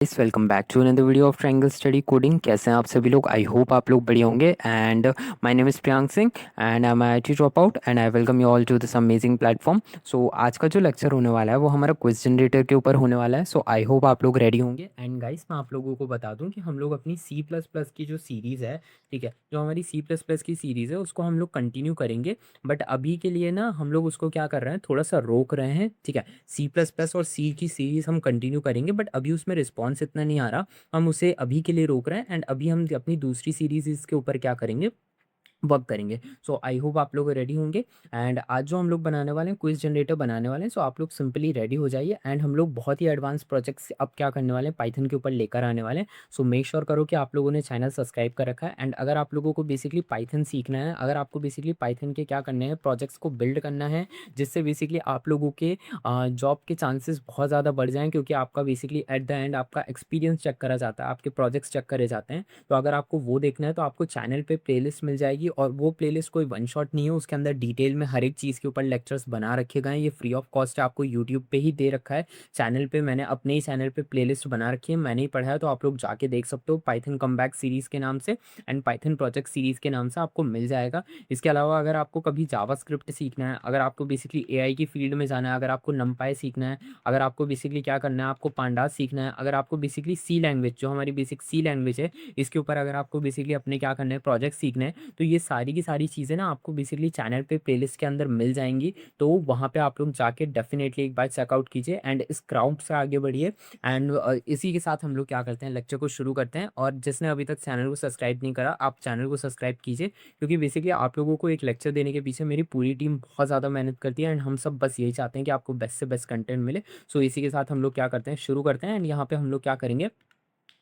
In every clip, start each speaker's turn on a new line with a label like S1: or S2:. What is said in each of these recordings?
S1: इस welcome back to another video of Triangle Study Coding. कैसे हैं आप सभी लोग? आई होप आप लोग बढ़िया होंगे। And my name is Priyank Singh and I am I drop out and I welcome you all to this amazing platform. So आज का जो लेक्चर होने वाला है वो हमारा क्विज जनरेटर के ऊपर होने वाला है। सो आई होप आप लोग रेडी होंगे। एंड गाइस, मैं आप लोगों को बता दूं कि हम लोग अपनी सी प्लस प्लस की जो सीरीज़ है, ठीक है, जो हमारी सी प्लस प्लस की सीरीज़ है उसको हम लोग कंटिन्यू करेंगे। बट अभी के लिए ना हम लोग उसको क्या कर रहे हैं, थोड़ा सा रोक रहे हैं, ठीक है। सी प्लस प्लस और सी की सीरीज़ हम कंटिन्यू करेंगे बट अभी उसमें रिस्पॉन्स इतना नहीं आ रहा। हम उसे अभी के लिए रोक रहे हैं एंड अभी हम अपनी दूसरी सीरीज इसके ऊपर क्या करेंगे, वर्क करेंगे। सो आई होप आप लोग रेडी होंगे। एंड आज जो हम लोग बनाने वाले हैं, क्विज जनरेटर बनाने वाले हैं। सो आप लोग सिंपली रेडी हो जाइए एंड हम लोग बहुत ही एडवांस प्रोजेक्ट्स अब क्या करने वाले हैं, पाइथन के ऊपर लेकर आने वाले हैं। सो मेक श्योर करो कि आप लोगों ने चैनल सब्सक्राइब कर रखा है। एंड अगर आप लोगों को बेसिकली पाइथन सीखना है, अगर आपको बेसिकली पाइथन के क्या करने हैं, प्रोजेक्ट्स को बिल्ड करना है जिससे बेसिकली आप लोगों के जॉब के चांसेस बहुत ज़्यादा बढ़ जाएँ, क्योंकि आपका बेसिकली एट द एंड आपका एक्सपीरियंस चेक करा जाता है, आपके प्रोजेक्ट्स चेक करे जाते हैं। तो अगर आपको वो देखना है तो आपको चैनल पे प्लेलिस्ट मिल जाएगी और वो प्लेलिस्ट कोई वन शॉट नहीं है, उसके अंदर डिटेल में हर एक चीज़ के ऊपर लेक्चर्स बना रखे गए हैं। ये फ्री ऑफ कॉस्ट है, आपको यूट्यूब पे ही दे रखा है। चैनल पे मैंने अपने ही चैनल पे प्लेलिस्ट बना रखी है, मैंने ही पढ़ा है, तो आप लोग जाके देख सकते हो। पाइथन कमबैक सीरीज़ के नाम से एंड पाइथन प्रोजेक्ट सीरीज़ के नाम से आपको मिल जाएगा। इसके अलावा अगर आपको कभी जावास्क्रिप्ट सीखना है, अगर आपको बेसिकली एआई की फील्ड में जाना है, अगर आपको नमपाई सीखना है, अगर आपको बेसिकली क्या करना है, आपको पांडास सीखना है, अगर आपको बेसिकली सी लैंग्वेज, जो हमारी बेसिक सी लैंग्वेज है, इसके ऊपर अगर आपको बेसिकली अपने क्या करना है, प्रोजेक्ट सीखना है, तो ये सारी की सारी चीज़ें ना आपको बेसिकली चैनल पे प्लेलिस्ट के अंदर मिल जाएंगी। तो वहाँ पे आप लोग जाके डेफिनेटली एक बार चेकआउट कीजिए एंड इस क्राउड से आगे बढ़िए। एंड इसी के साथ हम लोग क्या करते हैं, लेक्चर को शुरू करते हैं। और जिसने अभी तक चैनल को सब्सक्राइब नहीं करा, आप चैनल को सब्सक्राइब कीजिए, क्योंकि बेसिकली आप लोगों को एक लेक्चर देने के पीछे मेरी पूरी टीम बहुत ज़्यादा मेहनत करती है एंड हम सब बस यही चाहते हैं कि आपको बेस्ट से बेस्ट कंटेंट मिले। सो इसी के साथ हम लोग क्या करते हैं, शुरू करते हैं। एंड यहाँ पे हम लोग क्या करेंगे,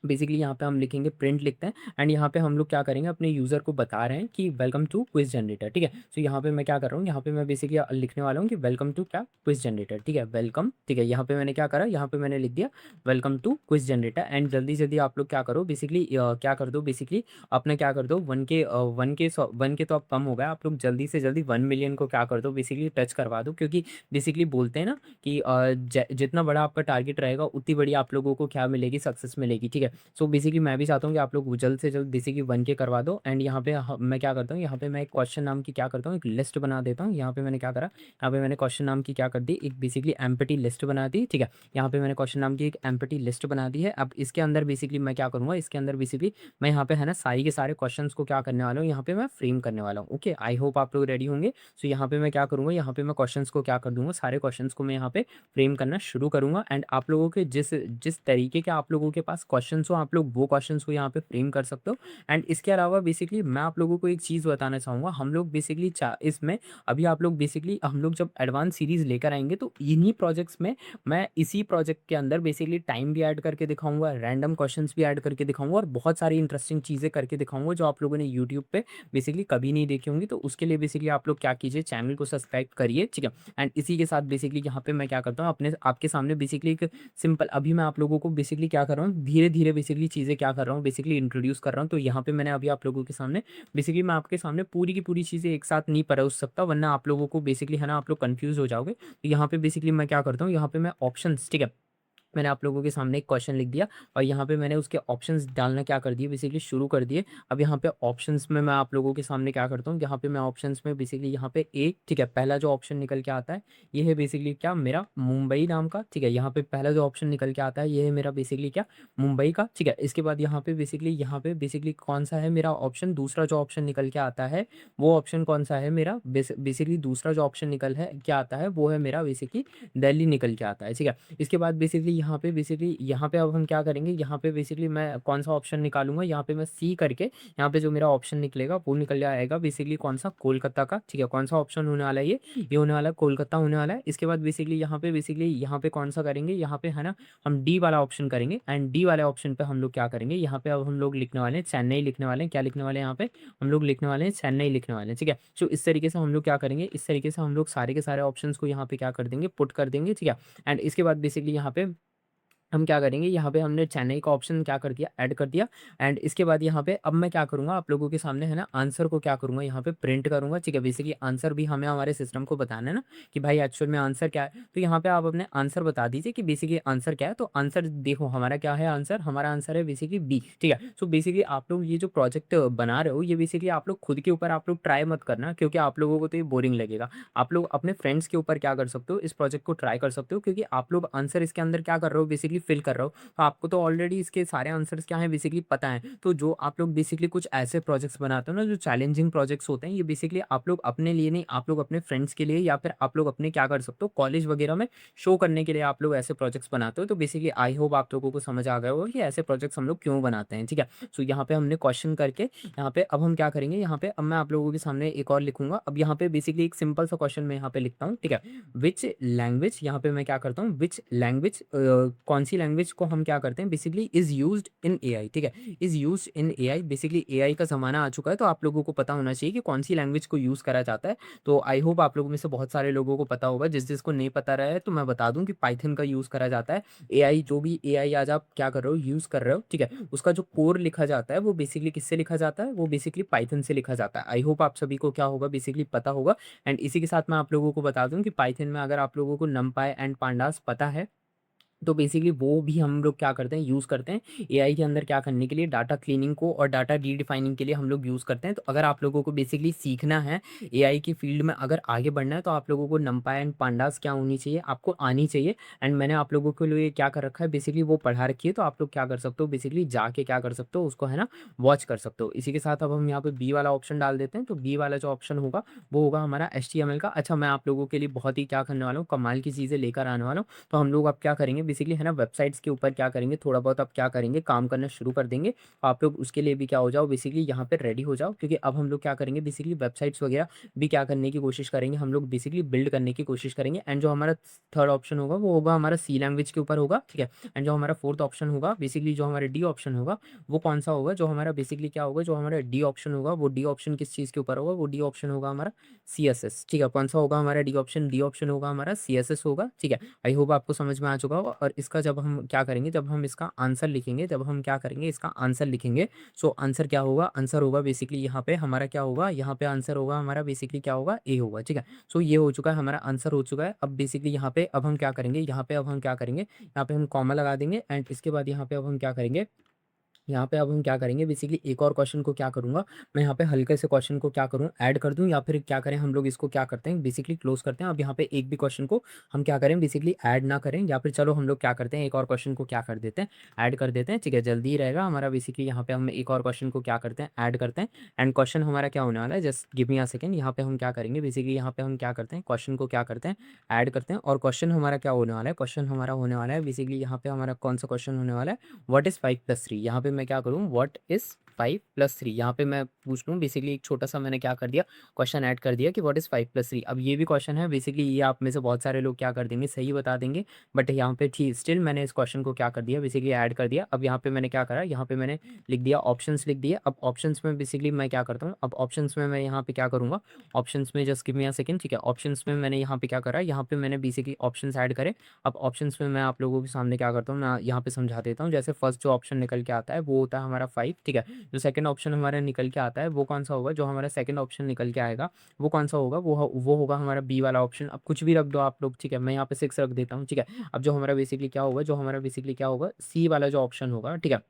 S1: बेसिकली यहाँ पे हम लिखेंगे, प्रिंट लिखते हैं एंड यहाँ पे हम लोग क्या करेंगे, अपने यूज़र को बता रहे हैं कि वेलकम टू क्विज जनरेटर, ठीक है। सो यहाँ पे मैं क्या कर रहा हूँ, यहाँ पे मैं बेसिकली लिखने वाला हूँ कि वेलकम टू क्या, क्विज जनरेटर, ठीक है, वेलकम, ठीक है। यहाँ पे मैंने क्या करा, यहाँ पे मैंने लिख दिया welcome to quiz generator. And जल्दी जल्दी आप लोग क्या करो, बेसिकली क्या कर दो, बेसिकली अपने क्या कर दो, वन के तो अब कम हो गया, आप लोग जल्दी से जल्दी 1 मिलियन को क्या कर दो, बेसिकली टच करवा दो। क्योंकि बेसिकली बोलते हैं ना कि जितना बड़ा आपका टारगेट रहेगा उतनी बड़ी आप लोगों को क्या मिलेगी, सक्सेस मिलेगी, ठीक है। सो बेसिकली मैं भी चाहता हूँ कि आप लोग जल्द से जल्द बेसिकली 1 के करवा दो। एंड यहाँ पे मैं क्या करता हूँ, यहाँ पे मैं एक क्वेश्चन नाम की क्या करता हूँ, एक लिस्ट बना देता हूँ। यहाँ पे मैंने क्या करा, यहाँ पे मैंने क्वेश्चन नाम की क्या कर दी, एक बेसिकली एम्प्टी लिस्ट बना दी, ठीक है। यहाँ पे मैंने क्वेश्चन नाम की एक एम्प्टी लिस्ट बना दी है। अब इसके अंदर बेसिकली मैं क्या करूँगा, इसके अंदर बेसिकली मैं यहाँ पे है ना सारी के सारे क्वेश्चंस को क्या करने वाला हूँ, यहाँ पे मैं फ्रेम करने वाला हूँ। ओके, आई होप आप लोग रेडी होंगे। सो यहाँ पे मैं क्या करूँगा, यहाँ पे मैं क्वेश्चंस को क्या कर दूंगा, सारे क्वेश्चंस को मैं यहाँ पे फ्रेम करना शुरू करूँगा। एंड आप लोगों के जिस जिस तरीके के आप लोगों के पास क्वेश्चंस हो, आप लोग वो क्वेश्चंस को यहाँ पे फ्रेम कर सकते हो। एंड इसके अलावा बेसिकली मैं आप लोगों को एक चीज़ बताना चाहूँगा, हम लोग बेसिकली इसमें अभी आप लोग बेसिकली हम लोग जब एडवांस सीरीज़ लेकर आएंगे तो इन्हीं प्रोजेक्ट्स में मैं इसी प्रोजेक्ट के अंदर बेसिकली टाइम भी ऐड करके दिखाऊंगा, रैंडम क्वेश्चंस भी ऐड करके दिखाऊंगा और बहुत सारी इंटरेस्टिंग चीज़ें करके दिखाऊंगा जो आप लोगों ने यूट्यूब पे बेसिकली कभी नहीं देखी होंगी। तो उसके लिए बेसिकली आप लोग क्या कीजिए, चैनल को सब्सक्राइब करिए, ठीक है। एंड इसी के साथ बेसिकली यहाँ पे मैं क्या करता हूँ, अपने आपके सामने बेसिकली एक सिंपल, अभी मैं आप लोगों को बेसिकली क्या कर रहा हूँ, धीरे धीरे बेसिकली चीज़ें क्या कर रहा हूँ, बेसिकली इंट्रोड्यूस कर रहा हूँ। तो यहाँ पे मैंने अभी आप लोगों के सामने बेसिकली मैं आपके सामने पूरी की पूरी चीज़ें एक साथ नहीं परोस सकता, वरना आप लोगों को बेसिकली है ना, आप लोग कंफ्यूज हो जाओगे। तो यहाँ पे बेसिकली मैं क्या करता हूँ, यहाँ पे मैं ऑप्शंस, ठीक है, मैंने आप लोगों के सामने एक क्वेश्चन लिख दिया और यहाँ पे मैंने उसके ऑप्शंस डालना क्या कर दिए, बेसिकली शुरू कर दिए। अब यहाँ पे ऑप्शंस में मैं आप लोगों के सामने क्या करता हूँ, यहाँ पे मैं ऑप्शंस में बेसिकली यहाँ पे ए, ठीक है, पहला जो ऑप्शन निकल के आता है ये है बेसिकली क्या, मेरा मुंबई नाम का, ठीक है। यहाँ पे पहला जो ऑप्शन निकल के आता है ये है मेरा बेसिकली क्या, मुंबई का, ठीक है। इसके बाद यहाँ पे बेसिकली कौन सा है मेरा ऑप्शन, दूसरा जो ऑप्शन निकल के आता है वो ऑप्शन कौन सा है मेरा, बेसिकली दूसरा जो ऑप्शन निकल है क्या आता है वो है मेरा बेसिकली दिल्ली निकल के आता है, ठीक है। इसके बाद बेसिकली यहाँ पे अब हम क्या करेंगे, यहाँ पे बेसिकली मैं कौन सा ऑप्शन निकालूंगा, यहाँ पे मैं सी करके यहाँ पे जो मेरा ऑप्शन निकलेगा वो निकल जाएगा बेसिकली कौन सा, कोलकाता का, ठीक है। कौन सा ऑप्शन होने वाला है ये होने वाला है कोलकाता होने वाला है। इसके बाद बेसिकली यहाँ पे कौन सा करेंगे, यहाँ पे है ना हम डी वाला ऑप्शन करेंगे। एंड डी वाले ऑप्शन पे हम लोग क्या करेंगे, यहाँ पे अब हम लोग लिखने वाले हैं चेन्नई, लिखने वाले हैं क्या, लिखने वाले हैं यहाँ पे हम लोग लिखने वाले हैं चेन्नई लिखने वाले हैं, ठीक है। तो इस तरीके से हम लोग क्या करेंगे, इस तरीके से हम लोग सारे के सारे ऑप्शंस को यहाँ पे क्या कर देंगे, पुट कर देंगे, ठीक है। एंड इसके बाद बेसिकली यहाँ पे हम क्या करेंगे, यहाँ पे हमने चेन्नई का ऑप्शन क्या कर दिया, ऐड कर दिया। एंड इसके बाद यहाँ पे अब मैं क्या करूँगा, आप लोगों के सामने है ना आंसर को क्या करूँगा, यहाँ पे प्रिंट करूँगा, ठीक है। बेसिकली आंसर भी हमें हमारे सिस्टम को बताना है ना कि भाई एक्चुअल में आंसर क्या है। तो यहाँ पे आप अपने आंसर बता दीजिए कि बेसिकली आंसर क्या है। तो आंसर देखो हमारा क्या है, आंसर हमारा आंसर है बेसिकली बी, ठीक है। सो बेसिकली आप लोग ये जो प्रोजेक्ट बना रहे हो, ये बेसिकली आप लोग खुद के ऊपर आप लोग ट्राई मत करना, क्योंकि आप लोगों को तो ये बोरिंग लगेगा। आप लोग अपने फ्रेंड्स के ऊपर क्या कर सकते हो, इस प्रोजेक्ट को ट्राई कर सकते हो, क्योंकि आप लोग आंसर इसके अंदर क्या कर रहे हो, बेसिकली फिल कर रहे हो। तो आपको तो ऑलरेडी इसके सारे आंसर्स क्या हैं बेसिकली पता है। तो जो आप लोग बेसिकली कुछ ऐसे प्रोजेक्ट्स बनाते हो ना जो चैलेंजिंग प्रोजेक्ट्स होते हैं, ये बेसिकली आप लोग अपने लिए नहीं, आप लोग अपने फ्रेंड्स के लिए या फिर आप लोग अपने क्या कर सकते हो कॉलेज वगैरह में शो करने के लिए आप लोग ऐसे प्रोजेक्ट्स बनाते हो। तो बेसिकली आई होप आप लोगों को समझ आ गया होगा कि ऐसे प्रोजेक्ट्स हम लोग क्यों बनाते हैं, ठीक है। सो यहाँ पे हमने क्वेश्चन करके यहाँ पे अब हम क्या करेंगे, यहाँ पे अब मैं आप लोगों के सामने एक और लिखूंगा। अब यहाँ पे बेसिकली एक सिंपल सा क्वेश्चन मैं यहाँ पे लिखता हूँ, ठीक है। विच लैंग्वेज, यहाँ पे मैं क्या करता हूँ, विच लैंग्वेज, कौन सी लैंग्वेज को हम क्या करते हैं basically is used in AI, ठीक है। Is used in AI, basically AI का ज़माना आ चुका है, तो आप लोगों को पता होना चाहिए कि कौन सी लैंग्वेज को यूज़ करा जाता है। तो आई होप आप लोगों में से बहुत सारे लोगों को पता होगा, जिसको नहीं पता रहा है तो मैं बता दूं कि पाइथन का यूज़ करा जाता है। एआई जो भी एआई आज आप क्या कर रहे हो, यूज़ कर रहे हो, ठीक है, उसका जो कोर लिखा जाता है वो बेसिकली किससे लिखा जाता है, वो बेसिकली पाइथन से लिखा जाता है। आई होप आप सभी को क्या होगा बेसिकली पता होगा। एंड इसी के साथ मैं आप लोगों को बता दूं कि पाइथन में अगर आप लोगों को नमपाई एंड पांडास पता है, तो बेसिकली वो भी हम लोग क्या करते हैं, यूज़ करते हैं एआई के अंदर क्या करने के लिए, डाटा क्लीनिंग को और डाटा रीडिफाइनिंग के लिए हम लोग यूज़ करते हैं। तो अगर आप लोगों को बेसिकली सीखना है एआई की फील्ड में, अगर आगे बढ़ना है, तो आप लोगों को नमपाई एंड पांडास क्या होनी चाहिए, आपको आनी चाहिए। एंड मैंने आप लोगों के लिए क्या कर रखा है बेसिकली वो पढ़ा रखी है। तो आप लोग क्या कर सकते हो बेसिकली जाके क्या कर सकते हो, उसको है ना वॉच कर सकते हो। इसी के साथ अब हम यहाँ पे बी वाला ऑप्शन डाल देते हैं। तो बी वाला जो ऑप्शन होगा वो होगा हमारा HTML का। अच्छा, मैं आप लोगों के लिए बहुत ही क्या करने वाला हूँ, कमाल की चीज़ें लेकर आने वाला हूँ। तो हम लोग अब क्या करेंगे बेसिकली है ना, वेबसाइट्स के ऊपर क्या करेंगे, थोड़ा बहुत अब क्या करेंगे, काम करना शुरू कर देंगे। तो आप लोग उसके लिए भी क्या हो जाओ बेसिकली यहाँ पे रेडी हो जाओ, क्योंकि अब हम लोग क्या करेंगे बेसिकली वेबसाइट्स वगैरह भी क्या करने की कोशिश करेंगे, हम लोग बेसिकली बिल्ड करने की कोशिश करेंगे। एंड जो हमारा थर्ड ऑप्शन होगा वो होगा हमारा सी लैंग्वेज के ऊपर होगा, ठीक है। एंड जो हमारा फोर्थ ऑप्शन होगा बेसिकली जो हमारा डी ऑप्शन होगा वो कौन सा होगा, जो हमारा बेसिकली क्या होगा, जो हमारा डी ऑप्शन होगा वो डी ऑप्शन किस चीज़ के ऊपर होगा, वो डी ऑप्शन होगा हमारा CSS, ठीक है। कौन सा होगा हमारा डी ऑप्शन होगा हमारा CSS होगा, ठीक है। आई होप आपको समझ में आ चुका होगा। और इसका जब हम क्या करेंगे, जब हम इसका आंसर लिखेंगे, जब हम क्या करेंगे इसका आंसर लिखेंगे, सो आंसर क्या होगा, आंसर होगा बेसिकली यहाँ पे हमारा क्या होगा, यहाँ पे आंसर होगा हमारा बेसिकली क्या होगा, ए होगा, ठीक है। सो ये हो चुका है, हमारा आंसर हो चुका है। अब बेसिकली यहाँ पे अब हम क्या करेंगे, यहाँ पे अब हम क्या करेंगे, यहाँ पे हम कॉमा लगा देंगे। एंड इसके बाद यहाँ पे अब हम क्या करेंगे, यहाँ पे अब हम क्या करेंगे बेसिकली एक और क्वेश्चन को क्या करूँगा, मैं यहाँ पे हल्के से क्वेश्चन को क्या करूँ, ऐड कर दूँ, या फिर क्या करें हम लोग इसको क्या करते हैं बेसिकली क्लोज करते हैं। अब यहाँ पे एक भी क्वेश्चन को हम क्या करें बेसिकली ऐड ना करें, या फिर चलो हम लोग क्या करते हैं एक और क्वेश्चन को क्या कर देते हैं, ऐड कर देते हैं, ठीक है। जल्दी ही रहेगा हमारा बेसिकली यहाँ पे हम एक और क्वेश्चन को क्या करते हैं, ऐड करते हैं। एंड क्वेश्चन हमारा क्या होने वाला है, just give me a second. यहाँ पे हम क्या करेंगे बेसिकली, यहाँ पे हम क्या करते हैं क्वेश्चन को क्या करते हैं, ऐड करते हैं। और क्वेश्चन हमारा क्या होने वाला है, क्वेश्चन हमारा होने वाला है बेसिकली यहाँ पे हमारा कौन सा क्वेश्चन होने वाला है, व्हाट इज 5+3। यहाँ पे मैं क्या करूँ, व्हाट इज 5+3, यहाँ पे मैं पूछ लूँ बेसिकली एक छोटा सा मैंने क्या कर दिया, क्वेश्चन ऐड कर दिया कि व्हाट इज 5+3। अब ये भी क्वेश्चन है बेसिकली, ये आप में से बहुत सारे लोग क्या कर देंगे, सही बता देंगे। बट यहाँ पे ठीक स्टिल मैंने इस क्वेश्चन को क्या कर दिया बेसिकली ऐड कर दिया। अब यहाँ पे मैंने क्या करा, यहाँ पे मैंने लिख दिया ऑप्शंस लिख दिए। अब ऑप्शंस में बेसिकली मैं क्या करता हूँ, अब ऑप्शंस में मैं यहाँ पे क्या करूँगा, ऑप्शंस में just give me a second, ठीक है। ऑप्शंस में मैंने यहाँ पे क्या करा, यहाँ पे मैंने बेसिकली ऑप्शंस ऐड करे। अब ऑप्शंस में मैं आप लोगों के सामने क्या करता हूँ, मैं यहाँ पे समझा देता हूँ। जैसे फर्स्ट जो ऑप्शन निकल के आता है वो होता है हमारा 5, ठीक है। जो सेकंड ऑप्शन हमारा निकल के आता है वो कौन सा होगा, जो हमारा सेकंड ऑप्शन निकल के आएगा वो कौन सा होगा, वो होगा हमारा बी वाला ऑप्शन। अब कुछ भी रख दो आप लोग, ठीक है, मैं यहाँ पे 6 रख देता हूँ, ठीक है। अब जो हमारा बेसिकली क्या होगा, जो हमारा बेसिकली क्या होगा, सी वाला जो ऑप्शन होगा, ठीक है,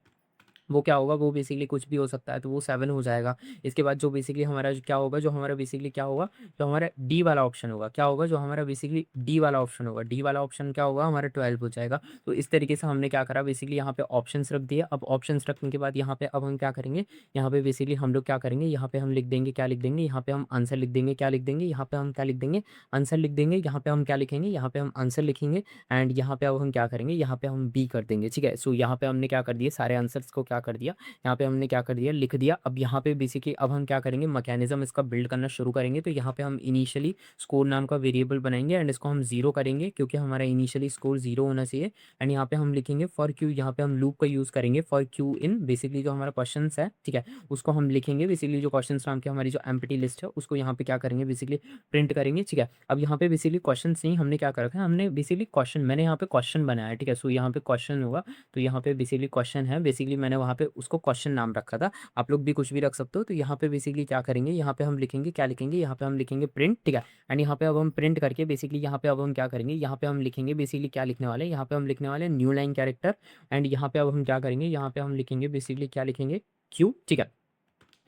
S1: वो क्या होगा, वो बेसिकली कुछ भी हो सकता है, तो वो 7 हो जाएगा। इसके बाद जो बेसिकली हमारा जो क्या होगा, जो हमारा बेसिकली क्या होगा, जो हमारा डी वाला ऑप्शन होगा, क्या होगा, जो हमारा बेसिकली डी वाला ऑप्शन होगा, डी वाला ऑप्शन क्या होगा हमारा 12 हो जाएगा। तो इस तरीके से हमने क्या करा बेसिकली यहाँ पे ऑप्शंस रख दिए। अब ऑप्शंस रखने के बाद यहाँ पे अब हम क्या करेंगे, यहाँ पे बेसिकली हम लोग क्या करेंगे, यहाँ पे हम लिख देंगे, क्या लिख देंगे, यहाँ पे हम आंसर लिख देंगे, क्या लिख देंगे, यहाँ पे हम क्या लिख देंगे, आंसर लिख देंगे। यहाँ पे हम क्या लिखेंगे, यहाँ पे हम आंसर लिखेंगे। एंड यहाँ पे अब हम क्या करेंगे, यहाँ पे हम बी कर देंगे, ठीक है। सो यहाँ पे हमने क्या कर दिए, सारे आंसर्स को क्या क्या कर दिया, यहाँ पे हमने क्या कर दिया, लिख दिया। अब यहाँ पे बेसिकली अब हम क्या करेंगे, मैकेनिज्म इसका बिल्ड करना शुरू करेंगे। तो यहाँ पे हम इनिशियली स्कोर नाम का वेरिएबल बनाएंगे एंड इसको हम जीरो करेंगे क्योंकि हमारा इनिशियली स्कोर जीरो होना चाहिए। एंड यहाँ पे हम लिखेंगे फॉर क्यू, यहाँ पे हम लूप का यूज़ करेंगे फॉर क्यू इन, बेसिकली जो हमारा क्वेश्चन है, ठीक है, उसको हम लिखेंगे। बेसिकली जो क्वेश्चन नाम की हमारी जो एम्प्टी लिस्ट है उसको यहाँ पे क्या करेंगे, बेसिकली प्रिंट करेंगे, ठीक है। अब यहाँ पे बेसिकली क्वेश्चन नहीं, हमने क्या कर रखा है, हमने बेसिकली क्वेश्चन, मैंने यहाँ पे क्वेश्चन बनाया है, ठीक है। सो यहाँ पे क्वेश्चन होगा, तो यहाँ पे बेसिकली क्वेश्चन है, बेसिकली मैंने वहाँ पे उसको क्वेश्चन नाम रखा था। आप लोग भी कुछ भी रख सकते हो। तो यहाँ पे बेसिकली क्या करेंगे, यहाँ पे हम लिखेंगे, क्या लिखेंगे, यहाँ पे हम लिखेंगे प्रिंट, ठीक है। एंड यहाँ पे अब हम प्रिंट करके बेसिकली यहाँ पे अब हम क्या करेंगे, यहाँ पे हम लिखेंगे बेसिकली क्या लिखने वाले हैं, यहाँ पे हम लिखने वाले हैं न्यू लाइन कैरेक्टर। एंड यहाँ पे अब हम क्या करेंगे, यहाँ पे हम लिखेंगे बेसिकली क्या लिखेंगे, क्यू, ठीक है।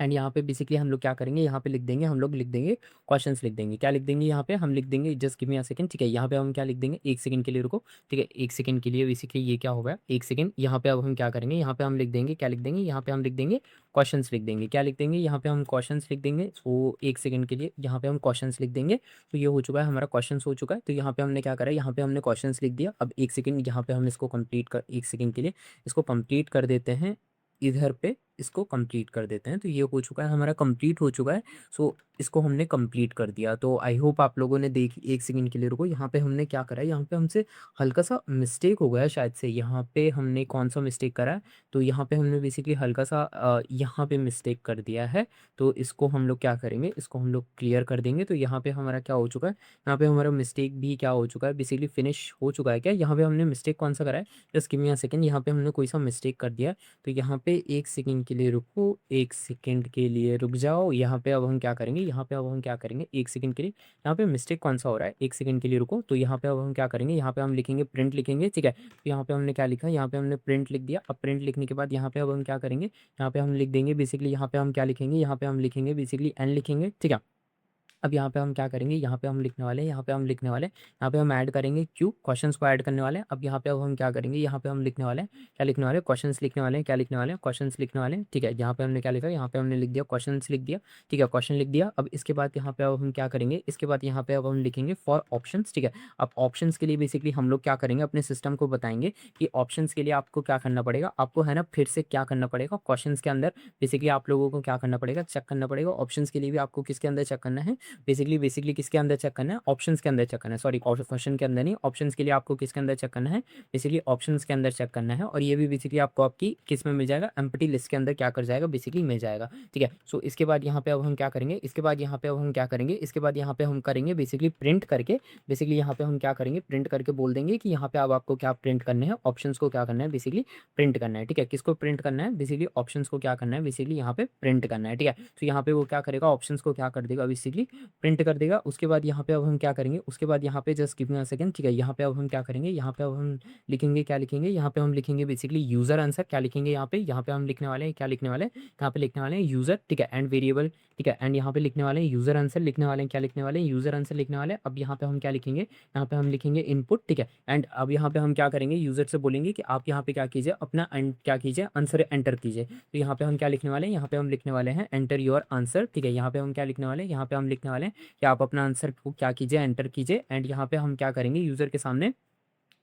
S1: एंड यहाँ पे बेसिकली हम लोग क्या करेंगे, यहाँ पे लिख देंगे, हम लोग लिख देंगे क्वेश्चंस, लिख देंगे, क्या लिख देंगे, यहाँ पे हम लिख देंगे, just give me a second, ठीक है। यहाँ पे हम क्या लिख देंगे, एक सेकंड के लिए रुको, ठीक है। एक सेकंड के लिए बेसिकली ये क्या होगा, एक सेकंड। यहाँ पे अब हम क्या करेंगे, यहाँ पे हम लिख देंगे, क्या लिख देंगे, यहाँ पे हम लिख देंगे क्वेश्चंस, लिख देंगे, क्या लिख देंगे, यहाँ पे हम क्वेश्चंस लिख देंगे। वो एक सेकंड के लिए यहाँ पे हम क्वेश्चंस लिख देंगे। तो ये हो चुका है, हमारा क्वेश्चंस हो चुका है। तो यहाँ पे हमने क्या करा, यहाँ पे हमने क्वेश्चंस लिख दिया। अब एक सेकंड, यहाँ पे हम इसको कंप्लीट कर, एक सेकंड के लिए इसको कंप्लीट कर देते हैं, इधर पे इसको कंप्लीट कर देते हैं। तो ये हो चुका है, हमारा कंप्लीट हो चुका है। सो इसको हमने कंप्लीट कर दिया। तो आई होप आप लोगों ने देख, एक सेकंड के लिए रुको, यहाँ पे हमने क्या करा है, यहाँ पे हमसे हल्का सा मिस्टेक हो गया है शायद से। यहाँ पे हमने कौन सा मिस्टेक करा है, तो यहाँ पे हमने बेसिकली हल्का सा यहाँ पे मिस्टेक कर दिया है। तो इसको हम लोग क्या करेंगे, इसको हम लोग क्लियर कर देंगे। तो यहाँ पे हमारा क्या हो चुका है, यहाँ पे हमारा मिस्टेक भी क्या हो चुका है, बेसिकली फिनिश हो चुका है। क्या यहाँ पे हमने मिस्टेक कौन सा करा है, just give me a second, यहाँ पे हमने कोई सा मिस्टेक कर दिया। तो यहाँ पे एक सेकंड के लिए रुको, एक सेकंड के लिए रुक जाओ। यहाँ पे अब हम क्या करेंगे, यहाँ पे अब हम क्या करेंगे, एक सेकंड के लिए, यहाँ पे मिस्टेक कौन सा हो रहा है, एक सेकंड के लिए रुको। तो यहाँ पे अब हम क्या करेंगे, यहाँ पे हम लिखेंगे प्रिंट, लिखेंगे, ठीक है। तो यहाँ पे हमने क्या लिखा, यहाँ पे हमने प्रिंट लिख दिया। अब प्रिंट लिखने के बाद यहाँ पे अब हम क्या करेंगे, यहाँ पे हम लिख देंगे बेसिकली, यहाँ पे हम क्या लिखेंगे, यहाँ पे हम लिखेंगे बेसिकली एन लिखेंगे, ठीक है। अब यहाँ पे हम क्या करेंगे, यहाँ पे हम लिखने वाले हैं, यहाँ पे हम लिखने वाले हैं, यहाँ पे हम ऐड करेंगे क्यू, क्वेश्चंस को ऐड करने वाले हैं। अब यहाँ पे अब हम क्या करेंगे, यहाँ पे हम लिखने वाले हैं, क्या लिखने वाले हैं, क्वेश्चंस लिखने वाले हैं, क्या लिखने वाले हैं, क्वेश्चंस लिखने वाले हैं, ठीक है। यहाँ पे हमने क्या लिखा, यहाँ पे हमने लिख दिया क्वेश्चंस, लिख दिया, ठीक है, क्वेश्चन लिख दिया। अब इसके बाद यहाँ पे अब हम क्या करेंगे, इसके बाद यहाँ पे अब हम लिखेंगे फॉर ऑप्शंस, ठीक है। अब ऑप्शंस के लिए बेसिकली हम लोग क्या करेंगे, अपने सिस्टम को बताएंगे कि ऑप्शंस के लिए आपको क्या करना पड़ेगा, आपको है ना फिर से क्या करना पड़ेगा, क्वेश्चंस के अंदर बेसिकली आप लोगों को क्या करना पड़ेगा, चेक करना पड़ेगा। ऑप्शंस के लिए भी आपको किसके अंदर चेक करना है, बेसिकली किसके अंदर चेक करना है, ऑप्शंस के अंदर चेक करना है, सॉरी क्वेश्चन के अंदर नहीं, ऑप्शंस के लिए आपको किसके अंदर चेक करना है, बेसिकली ऑप्शंस के अंदर चेक करना है। और ये भी बेसिकली आपको आपकी किस में मिल जाएगा, एम्प्टी लिस्ट के अंदर क्या कर जाएगा, बेसिकली मिल जाएगा, ठीक है। सो इसके बाद यहाँ पे अब हम क्या करेंगे, इसके बाद यहाँ पे अब हम क्या करेंगे, इसके बाद यहाँ पे हम करेंगे बेसिकली प्रिंट करके, बेसिकली यहाँ पे हम क्या करेंगे, प्रिंट करके बोल देंगे कि यहाँ पे अब आपको क्या प्रिंट करने हैं, ऑप्शंस को क्या करना है, बेसिकली प्रिंट करना है, ठीक है। किसको प्रिंट करना है, बेसिकली ऑप्शंस को क्या करना है, बेसिकली यहाँ पे प्रिंट करना है, ठीक है। तो यहाँ पे वो क्या करेगा, ऑप्शंस को क्या कर देगा, बेसिकली प्रिंट कर देगा। उसके बाद यहाँ पे अब हम क्या करेंगे, उसके बाद यहाँ पे just give me a second, ठीक है। यहाँ पे अब हम क्या करेंगे, यहाँ पे अब हम लिखेंगे, क्या लिखेंगे, यहाँ पे हम लिखेंगे बेसिकली यूजर आंसर, क्या लिखेंगे, यहाँ पे हम लिखने वाले हैं, क्या लिखने वाले हैं, यहाँ पे लिखने वाले हैं यूजर, ठीक है, एंड वेरिएबल, ठीक है। एंड यहाँ पे लिखने वाले हैं यूजर आंसर, लिखने वाले हैं, क्या लिखने वाले हैं, यूजर आंसर लिखने वाले हैं। अब यहाँ पे हम क्या लिखेंगे, यहाँ पे हम लिखेंगे इनपुट, ठीक है। एंड अब यहाँ पे हम क्या करेंगे, यूजर से बोलेंगे कि आप यहाँ पे क्या कीजिए, अपना क्या कीजिए, आंसर एंटर कीजिए। तो यहाँ पे हम क्या लिखने वाले हैं, यहाँ पे हम लिखने वाले हैं एंटर योर आंसर, ठीक है। यहाँ पे हम क्या लिखने वाले हैं, यहाँ पे हम लिखने वाले हैं कि आप अपना आंसर को क्या कीजिए, एंटर कीजिए। एंड यहाँ पे हम क्या करेंगे, यूजर के सामने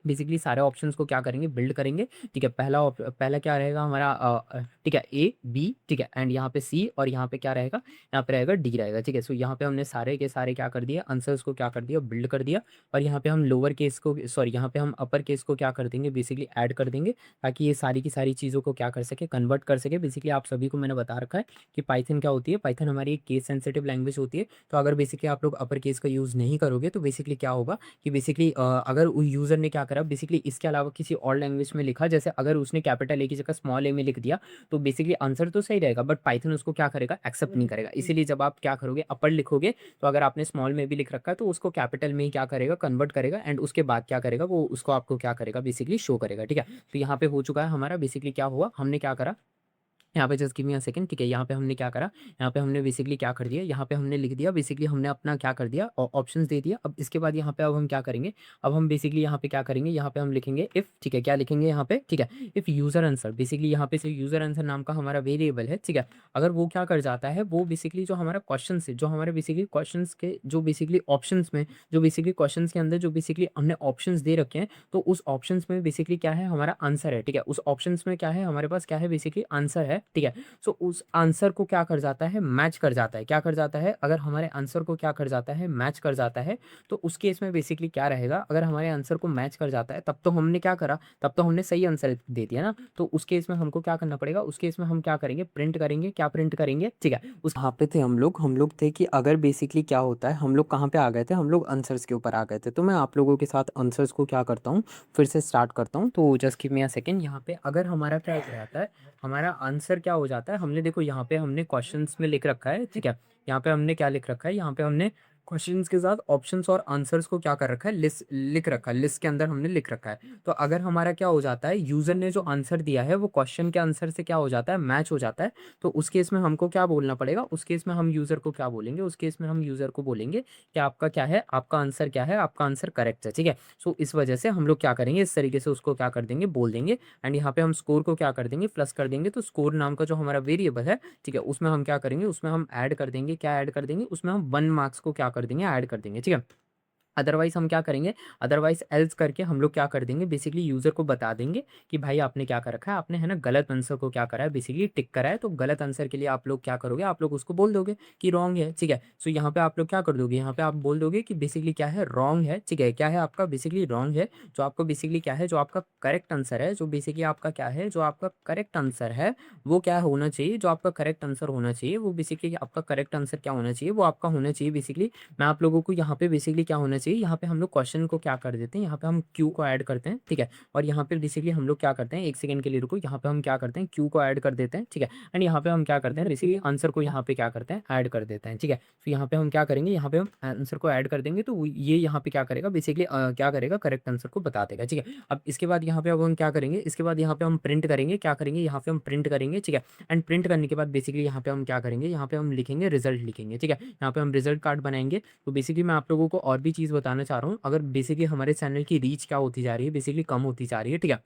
S1: बेसिकली सारे ऑप्शंस को क्या करेंगे, बिल्ड करेंगे, ठीक है। पहला क्या रहेगा हमारा, ठीक है, ए बी, ठीक है। एंड यहाँ पे सी, और यहाँ पे क्या रहेगा, यहाँ पे रहेगा डी रहेगा, ठीक है। सो यहाँ पे हमने सारे के सारे क्या कर दिया, आंसर्स को क्या कर दिया, बिल्ड कर दिया। और यहाँ पे हम लोअर केस को, सॉरी यहाँ पे हम अपर केस को क्या कर देंगे, बेसिकली ऐड कर देंगे, ताकि ये सारी की सारी चीज़ों को क्या कर सके, कन्वर्ट कर सके। बेसिकली आप सभी को मैंने बता रखा है कि पाइथन क्या होती है, पाइथन हमारी एक केस सेंसिटिव लैंग्वेज होती है। तो अगर बेसिकली आप लोग अपर केस का यूज़ नहीं करोगे तो बेसिकली क्या होगा कि बेसिकली अगर यूज़र ने क्या करा, बेसिकली इसके अलावा किसी और लैंग्वेज में लिखा, जैसे अगर उसने कैपिटल ए की जगह स्मॉल ए में लिख दिया, तो बेसिकली आंसर तो सही रहेगा, बट पाइथन उसको क्या करेगा, एक्सेप्ट नहीं करेगा। इसीलिए जब आप क्या करोगे, अपर लिखोगे, तो अगर आपने स्मॉल में भी लिख रखा है तो उसको कैपिटल में ही क्या करेगा, कन्वर्ट करेगा। एंड उसके बाद क्या करेगा, वो उसको आपको क्या करेगा, बेसिकली शो करेगा, ठीक है। तो यहाँ पे हो चुका है हमारा, बेसिकली क्या हुआ, हमने क्या करा, यहाँ पे just give me a second, ठीक है। यहाँ पे हमने क्या करा, यहाँ पे हमने बेसिकली क्या कर दिया, यहाँ पे हमने लिख दिया बेसिकली, हमने अपना क्या कर दिया, ऑप्शंस दे दिया। अब इसके बाद यहाँ पे अब हम क्या करेंगे, अब हम बेसिकली यहाँ पे क्या करेंगे, यहाँ पे हम लिखेंगे इफ़, ठीक है। क्या लिखेंगे यहाँ पे, ठीक है, इफ़ यूज़र आंसर, बेसिकली यहाँ पे से यूज़र आंसर नाम का हमारा वेरिएबल है, ठीक है। अगर वो क्या कर जाता है, वो बेसिकली जो हमारा क्वेश्चन है, जो हमारे बेसिकली क्वेश्चंस के जो बेसिकली ऑप्शंस में, जो बेसिकली क्वेश्चंस के अंदर जो बेसिकली हमने ऑप्शंस दे रखे हैं, तो उस ऑप्शंस में बेसिकली क्या है, हमारा आंसर है, ठीक है। उस ऑप्शंस में क्या है, हमारे पास क्या है, बेसिकली आंसर है, ठीक है। सो उस आंसर को क्या कर जाता है, मैच कर जाता है। क्या कर जाता है, अगर हमारे आंसर को क्या कर जाता है, मैच कर जाता है, तो उस केस में बेसिकली क्या रहेगा, अगर हमारे आंसर को मैच कर जाता है, तब तो हमने क्या करा, तब तो हमने सही आंसर दे दिया ना। तो उस केस में हमको क्या करना पड़ेगा, उस केस में हम क्या करेंगे, प्रिंट करेंगे। क्या प्रिंट करेंगे, ठीक है। उस यहाँ पे थे हम लोग थे कि अगर बेसिकली क्या होता है, हम लोग कहाँ पे आ गए थे, हम लोग आंसर्स के ऊपर आ गए थे। तो मैं आप लोगों के साथ आंसर्स को क्या करता हूँ, फिर से स्टार्ट करता हूँ। तो just give me a second. यहाँ पे अगर हमारा क्या हो जाता है, हमारा आंसर क्या हो जाता है, हमने देखो यहाँ पे हमने क्वेश्चंस में लिख रखा है, ठीक है। यहाँ पे हमने क्या लिख रखा है, यहाँ पे हमने क्वेश्चंस के साथ ऑप्शंस और आंसर्स को क्या कर रखा है, लिस्ट लिख रखा है, लिस्ट के अंदर हमने लिख रखा है। तो अगर हमारा क्या हो जाता है, यूजर ने जो आंसर दिया है वो क्वेश्चन के आंसर से क्या हो जाता है, मैच हो जाता है। तो उस केस में हमको क्या बोलना पड़ेगा, उस केस में हम यूजर को क्या बोलेंगे, उस केस में हम यूजर को बोलेंगे कि आपका क्या है, आपका आंसर क्या है, आपका आंसर करेक्ट है, ठीक है। सो इस वजह से हम लोग क्या करेंगे, इस तरीके से उसको क्या कर देंगे, बोल देंगे। एंड यहाँ पे हम स्कोर को क्या कर देंगे, प्लस कर देंगे। तो स्कोर नाम का जो हमारा वेरिएबल है, ठीक है, उसमें हम क्या करेंगे, उसमें हम ऐड कर देंगे, क्या ऐड कर देंगे, उसमें हम 1 मार्क्स को क्या कर देंगे, ऐड कर देंगे, ठीक है। अदरवाइज़ हम क्या करेंगे, अदरवाइज़ एल्स करके हम लोग क्या कर देंगे, बेसिकली यूज़र को बता देंगे कि भाई आपने क्या कर रखा है, आपने है ना गलत आंसर को क्या करा है, बेसिकली टिक करा है। तो गलत आंसर के लिए आप लोग क्या करोगे, आप लोग उसको बोल दोगे कि रॉन्ग है, ठीक है। सो यहाँ पे आप लोग क्या कर दोगे, यहाँ पे आप बोल दोगे कि बेसिकली क्या है, रॉन्ग है, ठीक है। क्या है आपका, बेसिकली रॉन्ग है। जो आपको बेसिकली क्या है, जो आपका करेक्ट आंसर है, जो बेसिकली आपका क्या है, जो आपका करेक्ट आंसर है, वो क्या होना चाहिए, जो आपका करेक्ट आंसर होना चाहिए, वो बेसिकली आपका करेक्ट आंसर क्या होना चाहिए, वो आपका होना चाहिए बेसिकली। मैं आप लोगों को यहाँ पे बेसिकली क्या होना चाहिए, यहाँ पे हम लोग क्वेश्चन को क्या कर देते हैं, यहाँ पे हम क्यू को ऐड करते हैं, ठीक है। और यहाँ पे बेसिकली हम लोग क्या करते हैं, एक सेकंड के लिए रुको, यहाँ पे हम क्या करते हैं, क्यू को ऐड कर देते हैं, ठीक है। एंड यहाँ पे हम क्या करते हैं, बेसिकली आंसर को यहाँ पे क्या करते हैं, ऐड कर देते हैं, ठीक है। तो यहाँ पे हम क्या करेंगे, यहाँ पे हम आंसर को ऐड कर देंगे। तो ये यहाँ पे क्या करेगा, बेसिकली क्या करेगा, करेक्ट आंसर को बता देगा, ठीक है। अब इसके बाद यहाँ पे अब हम क्या करेंगे, इसके बाद यहाँ पे हम प्रिंट करेंगे, क्या करेंगे, यहाँ पे हम प्रिंट करेंगे, ठीक है। एंड प्रिंट करने के बाद बेसिकली यहाँ पे हम क्या करेंगे, यहाँ पे हम लिखेंगे रिजल्ट लिखेंगे, ठीक है। यहाँ पे हम रिजल्ट कार्ड बनाएंगे। तो बेसिकली मैं आप लोगों को और भी चीज़ बताना चाह रहा हूँ, अगर बेसिकली हमारे चैनल की रीच क्या होती जा रही है, बेसिकली कम होती जा रही है, ठीक है।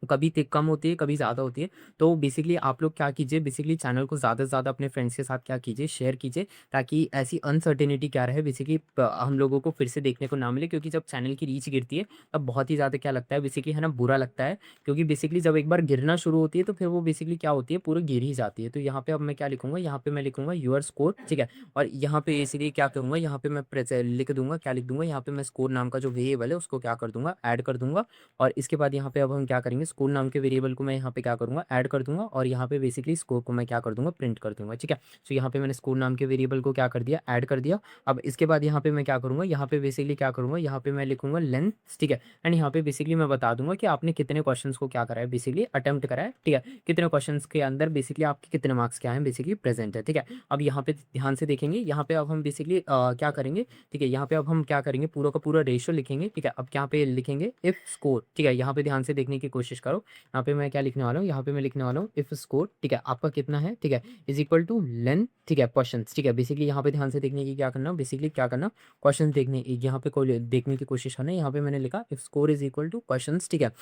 S1: कभी कम होती है, कभी ज़्यादा होती है। तो बेसिकली आप लोग क्या कीजिए, बेसिकली चैनल को ज़्यादा से ज़्यादा अपने फ्रेंड्स के साथ क्या कीजिए, शेयर कीजिए, ताकि ऐसी अनसर्टेनिटी क्या रहे, बेसिकली हम लोगों को फिर से देखने को ना मिले। क्योंकि जब चैनल की रीच गिरती है, तब बहुत ही ज़्यादा क्या लगता है, बेसिकली है ना, बुरा लगता है। क्योंकि बेसिकली जब एक बार गिरना शुरू होती है, तो फिर वो बेसिकली क्या होती है, पूरी गिर ही जाती है। तो यहाँ पे अब मैं क्या लिखूंगा, यहाँ पे मैं लिखूंगा यूर स्कोर, ठीक है। और यहाँ पे इसीलिए क्या करूँगा, यहाँ पे मैं लिख दूंगा, क्या लिख दूंगा, यहाँ पे मैं स्कोर नाम का जो वेरिएबल है उसको क्या कर दूंगा, ऐड कर दूंगा। और इसके बाद यहाँ पे अब हम क्या करेंगे, स्कूल नाम के वेरिएबल को मैं यहाँ पे क्या करूँगा, ऐड कर दूंगा। और यहाँ पे बेसिकली स्कोर को मैं क्या कर दूंगा, प्रिंट कर दूंगा, ठीक है। सो यहाँ पे मैंने स्कूल नाम के वेरिएबल को क्या कर दिया, ऐड कर दिया। अब इसके बाद यहाँ पे मैं क्या करूँगा, यहाँ पे बेसिकली क्या करूँगा, यहाँ पे मैं लिखूंगा लेंथ, ठीक है। एंड यहाँ पे बेसिकली मैं बता दूंगा कि आपने कितने क्वेश्चन को क्या करा है, बेसिकली अटेम्प्ट करा है, ठीक है। कितने क्वेश्चन के अंदर बेसिकली आपके कितने मार्क्स क्या है, बेसिकली प्रेजेंट है, ठीक है। अब यहाँ पे ध्यान से देखेंगे, यहाँ पे अब हम बेसिकली क्या करेंगे, ठीक है। यहाँ पे अब हम क्या करेंगे, पूरा का पूरा रेशियो लिखेंगे, ठीक है। अब यहाँ पे लिखेंगे इफ स्कोर, ठीक है। यहाँ पे ध्यान से देखने की कोशिश करो, यहाँ पे मैं क्या लिखने वाला हूँ, यहाँ पे मैं लिखने वाला हूँ इफ स्कोर, ठीक है, आपका कितना है, ठीक है, इज इक्वल टू लेंथ, ठीक है, क्वेश्चंस, ठीक है। बेसिकली यहाँ पे ध्यान से देखने की क्या करना, बेसिकली क्या करना, क्वेश्चन देखने, यहाँ पे कोई देखने की कोशिश करना है। यहाँ पे मैंने लिखा if score is equal two questions, ठीक है।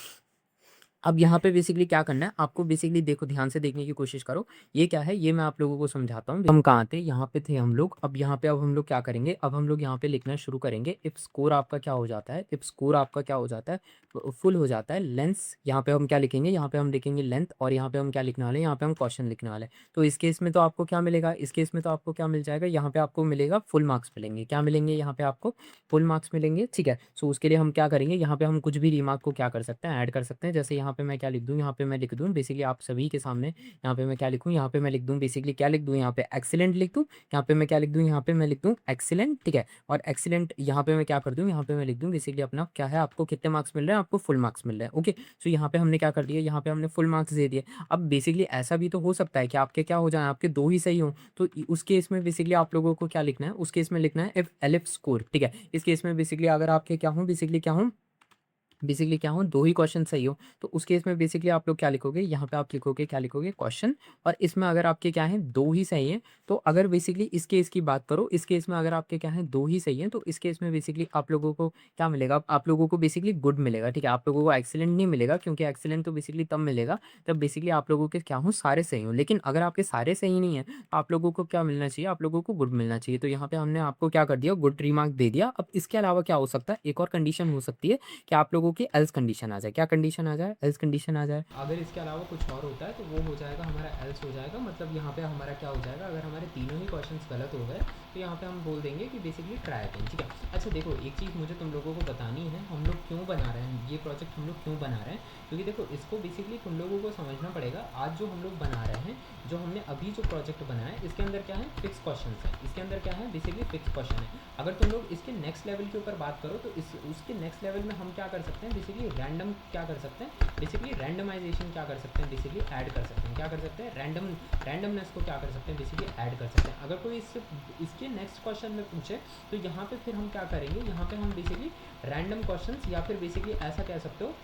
S1: अब यहाँ पे बेसिकली क्या करना है आपको, बेसिकली देखो, ध्यान से देखने की कोशिश करो। ये क्या है, ये मैं आप लोगों को समझाता हूँ। हम कहाँ थे, यहाँ पे थे हम लोग। अब यहाँ पे अब हम लोग क्या करेंगे, अब हम लोग यहाँ पे लिखना शुरू करेंगे। इफ स्कोर आपका क्या हो जाता है, इफ स्कोर आपका क्या हो जाता है, फुल हो जाता है, लेंथ। यहाँ पे हम क्या लिखेंगे, यहाँ पे हम लिखेंगे लेंथ। और यहाँ पे हम क्या लिखने वाले हैं, यहाँ पे हम क्वेश्चन लिखने वाले हैं। तो इस केस में तो आपको क्या मिलेगा, इस केस में तो आपको क्या मिल जाएगा, यहाँ पे आपको मिलेगा फुल मार्क्स मिलेंगे। क्या मिलेंगे, यहाँ पे आपको फुल मार्क्स मिलेंगे, ठीक है। सो उसके लिए हम क्या करेंगे, यहाँ पे हम कुछ भी रिमार्क को क्या कर सकते हैं, ऐड कर सकते हैं। जैसे यहाँ पे मैं क्या लिख दूँ, यहाँ पे मैं लिख दूँ बेसिकली आप सभी के सामने, यहाँ पे मैं क्या लिखूँ, यहाँ पे मैं लिख दूँ बेसिकली क्या लिख दूँ, यहाँ पे एक्सीलेंट लिख दूँ। यहाँ पे मैं क्या लिख दूँ, यहाँ पे मैं लिख दूँ एक्सीलेंट, ठीक है। और एक्सीलेंट यहाँ पे मैं क्या कर दूँ, यहाँ पे मैं लिख दूँ बेसिकली अपना क्या है, आपको कितने मार्क्स मिल रहे हैं, आपको फुल मार्क्स मिल रहे हैं, ओके। सो यहाँ पे हमने क्या कर दिया, यहाँ पे हमने फुल मार्क्स दे दिए। अब बेसिकली ऐसा भी तो हो सकता है कि आपके क्या हो जाए, आपके दो ही सही हो। तो उस केस में बेसिकली आप लोगों को क्या लिखना है, उस केस में लिखना है इफ एलिफ स्कोर, ठीक है। इस केस में बेसिकली अगर आपके क्या हो, बेसिकली क्या हो, बेसिकली क्या हो, 2 ही क्वेश्चन सही हो, तो उस केस में बेसिकली आप लोग क्या लिखोगे, यहाँ पे आप लिखोगे, क्या लिखोगे, क्वेश्चन। और इसमें अगर आपके क्या हैं, 2 ही सही हैं, तो अगर बेसिकली इस केस की बात करो, इस केस में अगर आपके क्या हैं, 2 ही सही हैं, तो इस केस में बेसिकली आप लोगों को क्या मिलेगा, आप लोगों को बेसिकली गुड मिलेगा, ठीक है? आप लोगों को एक्सीलेंट नहीं मिलेगा, क्योंकि एक्सीलेंट तो बेसिकली तब मिलेगा जब बेसिकली आप लोगों के क्या हों, सारे सही हों। लेकिन अगर आपके सारे सही नहीं हैं, तो आप लोगों को क्या मिलना चाहिए, आप लोगों को गुड मिलना चाहिए। तो यहाँ पे हमने आपको क्या कर दिया, गुड रिमार्क दे दिया। अब इसके अलावा क्या हो सकता है, एक और कंडीशन हो सकती है कि आप लोगों की एल्स कंडीशन आ जाए। क्या कंडीशन आ जाए, एल्स कंडीशन आ जाए। अगर इसके अलावा कुछ और होता है तो वो हो जाएगा हमारा एल्स हो जाएगा, मतलब यहाँ पे हमारा क्या हो जाएगा, अगर हमारे तीनों ही क्वेश्चंस गलत हो गए तो यहाँ पे हम बोल देंगे कि बेसिकली ट्राई अगेन, ठीक है? अच्छा देखो, एक चीज़ मुझे तुम लोगों को बतानी है, हम लोग क्यों बना रहे हैं ये प्रोजेक्ट, हम लोग क्यों बना रहे हैं, क्योंकि देखो इसको बेसिकली तुम लोगों को समझना पड़ेगा। आज जो हम लोग बना रहे हैं, जो हमने अभी जो प्रोजेक्ट बनाया है, इसके अंदर क्या है, फिक्स क्वेश्चन है। इसके अंदर क्या है, बेसिकली फिक्स क्वेश्चन है। अगर तुम लोग इसके नेक्स्ट लेवल के ऊपर बात करो तो इस उसके नेक्स्ट लेवल में हम क्या कर सकते हैं, बेसिकली रैंडम क्या कर सकते हैं, बेसिकली रैंडमाइजेशन क्या कर सकते हैं, बेसिकली ऐड कर सकते हैं। क्या कर सकते हैं, रैंडमनेस को क्या कर सकते हैं, बेसिकली ऐड कर सकते हैं। अगर कोई इसके नेक्स्ट क्वेश्चन में पूछे तो यहाँ पे फिर हम क्या करेंगे, यहाँ पे हम बेसिकली रैंडम क्वेश्चंस, या फिर बेसिकली ऐसा कह सकते हो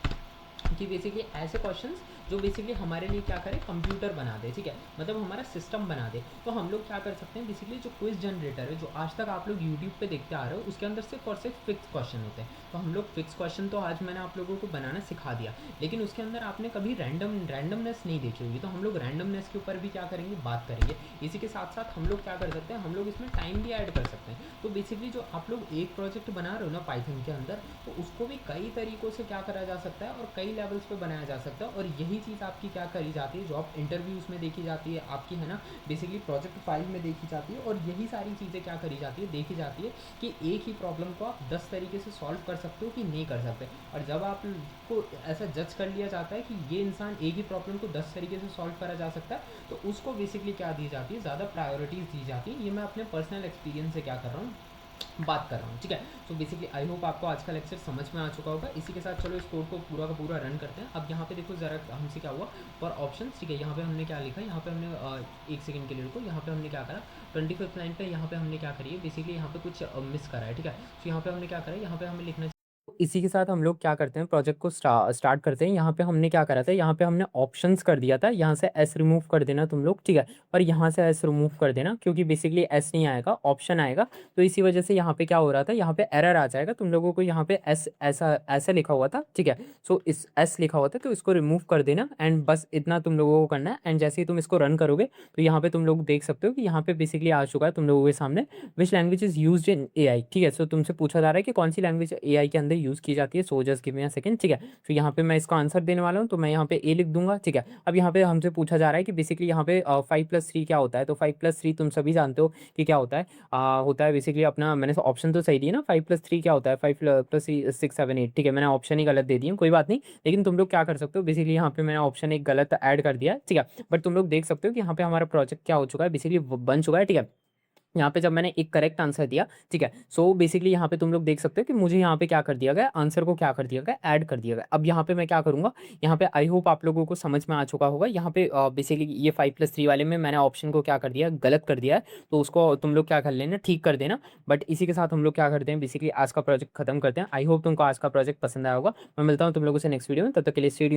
S1: कि बेसिकली ऐसे क्वेश्चंस जो बेसिकली हमारे लिए क्या करे, कंप्यूटर बना दे, ठीक है? मतलब हमारा सिस्टम बना दे। तो हम लोग क्या कर सकते हैं, बेसिकली जो क्विज जनरेटर है, जो आज तक आप लोग यूट्यूब पे देखते आ रहे हो, उसके अंदर सिर्फ और सिर्फ फिक्स क्वेश्चन होते हैं। तो हम लोग फिक्स क्वेश्चन तो आज मैंने आप लोगों को बनाना सिखा दिया, लेकिन उसके अंदर आपने कभी रैंडमनेस नहीं देखी होगी। तो हम लोग रैंडमनेस के ऊपर भी क्या करेंगे, बात करेंगे। इसी के साथ साथ हम लोग क्या कर सकते हैं, हम लोग इसमें टाइम भी ऐड कर सकते हैं। तो बेसिकली जो आप लोग एक प्रोजेक्ट बना रहे हो ना पाइथन के अंदर, तो उसको भी कई तरीक़ों से क्या करा जा सकता है और कई लेवल्स पे बनाया जा सकता है। और यही चीज़ आपकी क्या करी जाती है, जॉब इंटरव्यूज़ में देखी जाती है आपकी, है ना? बेसिकली प्रोजेक्ट फाइल में देखी जाती है। और यही सारी चीज़ें क्या करी जाती है, देखी जाती है कि एक ही प्रॉब्लम को आप 10 तरीके से सॉल्व कर सकते हो कि नहीं कर सकते। और जब आपको ऐसा जज कर लिया जाता है कि ये इंसान एक ही प्रॉब्लम को 10 तरीके से सॉल्व करा जा सकता है, तो उसको बेसिकली क्या दी जाती है, ज़्यादा प्रायोरिटीज़ दी जाती है। ये मैं अपने पर्सनल एक्सपीरियंस से क्या कर रहा हूँ, बात कर रहा हूँ, ठीक है? तो बेसिकली आई होप आपको आज का लेक्चर समझ में आ चुका होगा। इसी के साथ चलो इस कोड को पूरा का पूरा रन करते हैं। अब यहाँ पे देखो ज़रा हमसे क्या हुआ, फॉर ऑप्शन, ठीक है? यहाँ पे हमने क्या लिखा, यहाँ पे हमने एक सेकंड के लिए रुको, यहाँ पे हमने क्या करा, 25th लाइन पे यहाँ पे हमने क्या करी है, बेसिकली यहाँ पे कुछ मिस करा है, ठीक है? तो यहाँ पे हमने क्या करा है, यहाँ पे हमें लिखना, इसी के साथ हम लोग क्या करते हैं, प्रोजेक्ट को स्टार्ट करते हैं। यहाँ पे हमने क्या करा था, यहाँ पे हमने ऑप्शंस कर दिया था, यहाँ से एस रिमूव कर देना तुम लोग, ठीक है? और यहाँ से एस रिमूव कर देना, क्योंकि बेसिकली एस नहीं आएगा, ऑप्शन आएगा। तो इसी वजह से यहाँ पे क्या हो रहा था, यहाँ पे एरर आ जाएगा तुम लोगों को। यहाँ पे एस ऐसा ऐसा लिखा हुआ था, ठीक है? सो इस एस लिखा हुआ था, तो इसको रिमूव कर देना। एंड बस इतना तुम लोगों को करना है। एंड जैसे ही तुम इसको रन करोगे तो यहाँ पे तुम लोग देख सकते हो कि यहाँ पे बेसिकली आ चुका है तुम लोगों के सामने, which language is used in AI, ठीक है? सो तुमसे पूछा जा रहा है कि कौन सी लैंग्वेज एआई के अंदर यूज़ की जाती है। So just give me a second, ठीक है? तो यहाँ पे मैं इसका आंसर देने वाला हूँ, तो मैं यहाँ पे ए लिख दूंगा, ठीक है? अब यहाँ पे हमसे पूछा जा रहा है कि बेसिकली यहाँ पे 5+3 क्या होता है। तो 5+3 तुम सभी जानते हो कि क्या होता है, होता है बेसिकली अपना, मैंने ऑप्शन तो सही दिया ना, 5+3 क्या होता है, 5+3 6 7 8, ठीक है? मैंने ऑप्शन ही गलत दे दिए, कोई बात नहीं। लेकिन तुम लोग क्या कर सकते हो, बेसिकली यहाँ पे मैंने ऑप्शन एक गलत ऐड कर दिया, ठीक है? बट तुम लोग देख सकते हो कि यहाँ पे हमारा प्रोजेक्ट क्या हो चुका है, बेसिकली बन चुका है, ठीक है? यहाँ पे जब मैंने एक करेक्ट आंसर दिया, ठीक है? सो बेसिकली यहाँ पे तुम लोग देख सकते हो कि मुझे यहाँ पे क्या कर दिया गया, आंसर को क्या कर दिया गया, ऐड कर दिया गया। अब यहाँ पे मैं क्या करूँगा, यहाँ पे आई होप आप लोगों को समझ में आ चुका होगा। यहाँ पे बेसिकली ये 5+3 वाले में मैंने ऑप्शन को क्या कर दिया, गलत कर दिया है। तो उसको तुम लोग क्या कर लेना, ठीक कर देना। बट इसी के साथ हम लोग क्या करते हैं, बेसिकली आज का प्रोजेक्ट खत्म करते हैं। आई होप तुमको आज का प्रोजेक्ट पसंद आया होगा। मैं मिलता हूँ तुम लोगों से नेक्स्ट वीडियो में, तब तक के लिए स्टे